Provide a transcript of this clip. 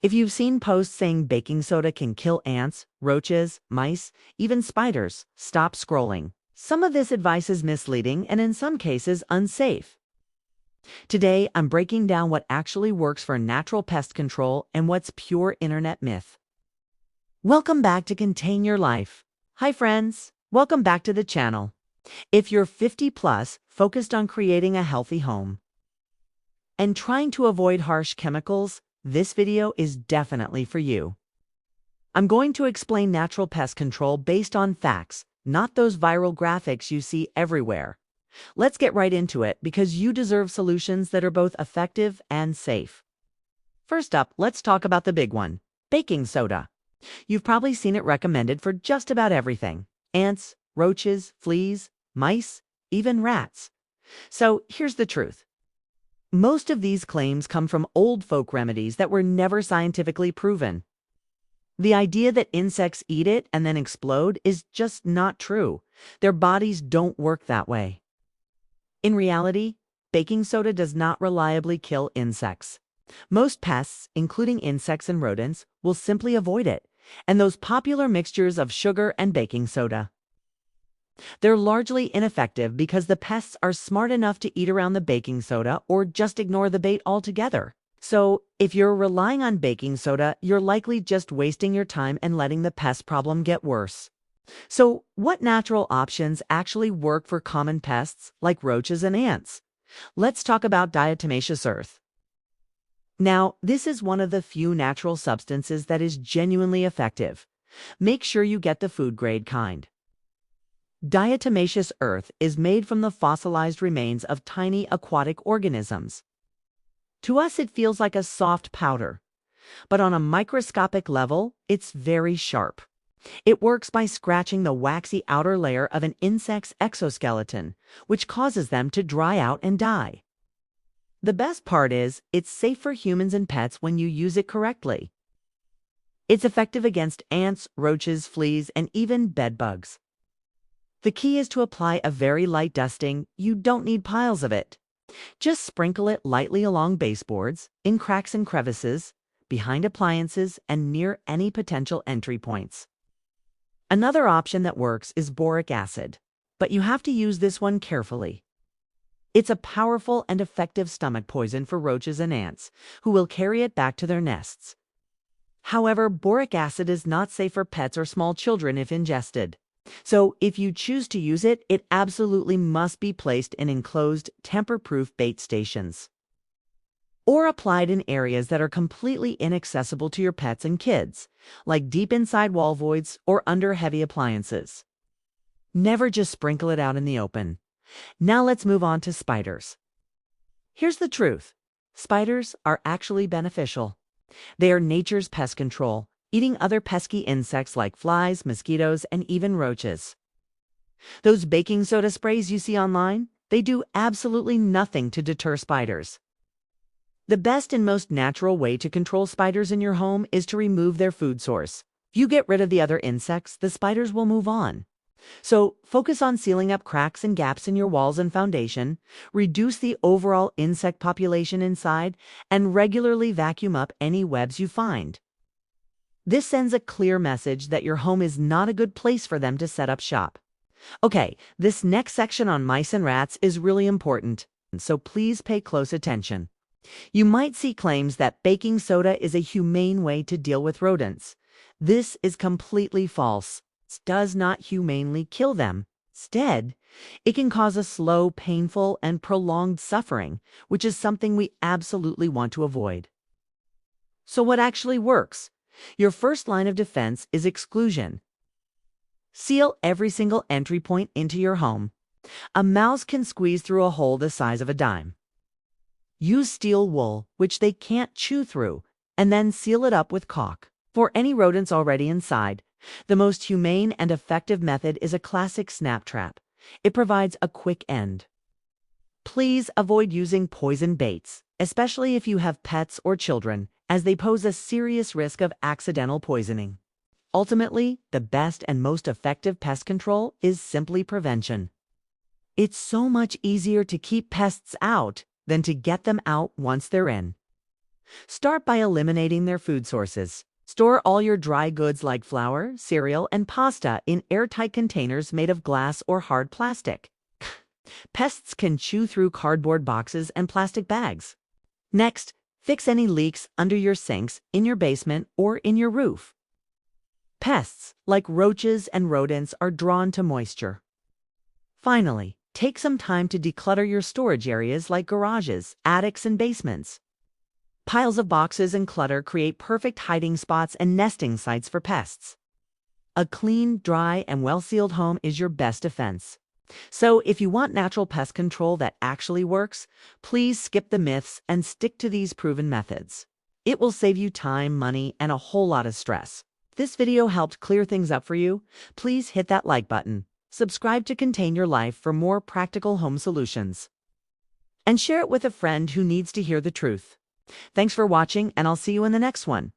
If you've seen posts saying baking soda can kill ants, roaches, mice, even spiders, stop scrolling. Some of this advice is misleading and in some cases unsafe. Today, I'm breaking down what actually works for natural pest control and what's pure internet myth. Welcome back to Contain Your Life. Hi friends, welcome back to the channel. If you're 50 plus, focused on creating a healthy home and trying to avoid harsh chemicals, this video is definitely for you. I'm going to explain natural pest control based on facts, not those viral graphics you see everywhere. Let's get right into it because you deserve solutions that are both effective and safe. First up, let's talk about the big one, baking soda. You've probably seen it recommended for just about everything: ants, roaches, fleas, mice, even rats. So here's the truth. Most of these claims come from old folk remedies that were never scientifically proven. The idea that insects eat it and then explode is just not true. Their bodies don't work that way. In reality, baking soda does not reliably kill insects. Most pests, including insects and rodents, will simply avoid it, and those popular mixtures of sugar and baking soda. They're largely ineffective because the pests are smart enough to eat around the baking soda or just ignore the bait altogether. So, if you're relying on baking soda, you're likely just wasting your time and letting the pest problem get worse. So, what natural options actually work for common pests like roaches and ants? Let's talk about diatomaceous earth. Now, this is one of the few natural substances that is genuinely effective. Make sure you get the food-grade kind. Diatomaceous earth is made from the fossilized remains of tiny aquatic organisms. To us, it feels like a soft powder, but on a microscopic level, it's very sharp. It works by scratching the waxy outer layer of an insect's exoskeleton, which causes them to dry out and die. The best part is, it's safe for humans and pets when you use it correctly. It's effective against ants, roaches, fleas, and even bedbugs. The key is to apply a very light dusting. You don't need piles of it. Just sprinkle it lightly along baseboards, in cracks and crevices, behind appliances, and near any potential entry points. Another option that works is boric acid, but you have to use this one carefully. It's a powerful and effective stomach poison for roaches and ants, who will carry it back to their nests. However, boric acid is not safe for pets or small children if ingested. So, if you choose to use it, it absolutely must be placed in enclosed, tamper-proof bait stations, or applied in areas that are completely inaccessible to your pets and kids, like deep inside wall voids or under heavy appliances. Never just sprinkle it out in the open. Now let's move on to spiders. Here's the truth. Spiders are actually beneficial. They are nature's pest control, eating other pesky insects like flies, mosquitoes, and even roaches. Those baking soda sprays you see online, they do absolutely nothing to deter spiders. The best and most natural way to control spiders in your home is to remove their food source. If you get rid of the other insects, the spiders will move on. So, focus on sealing up cracks and gaps in your walls and foundation, reduce the overall insect population inside, and regularly vacuum up any webs you find. This sends a clear message that your home is not a good place for them to set up shop. Okay, this next section on mice and rats is really important, so please pay close attention. You might see claims that baking soda is a humane way to deal with rodents. This is completely false. It does not humanely kill them. Instead, it can cause a slow, painful, and prolonged suffering, which is something we absolutely want to avoid. So what actually works? Your first line of defense is exclusion. Seal every single entry point into your home. A mouse can squeeze through a hole the size of a dime. Use steel wool, which they can't chew through, and then seal it up with caulk. For any rodents already inside, the most humane and effective method is a classic snap trap. It provides a quick end. Please avoid using poison baits, especially if you have pets or children, as they pose a serious risk of accidental poisoning. Ultimately, the best and most effective pest control is simply prevention. It's so much easier to keep pests out than to get them out once they're in. Start by eliminating their food sources. Store all your dry goods like flour, cereal, and pasta in airtight containers made of glass or hard plastic. Pests can chew through cardboard boxes and plastic bags. Next, fix any leaks under your sinks, in your basement, or in your roof. Pests, like roaches and rodents, are drawn to moisture. Finally, take some time to declutter your storage areas like garages, attics, and basements. Piles of boxes and clutter create perfect hiding spots and nesting sites for pests. A clean, dry, and well-sealed home is your best defense. So if you want natural pest control that actually works, please skip the myths and stick to these proven methods. It will save you time, money, and a whole lot of stress. If this video helped clear things up for you, please hit that like button. Subscribe to Contain Your Life for more practical home solutions. And share it with a friend who needs to hear the truth. Thanks for watching, and I'll see you in the next one.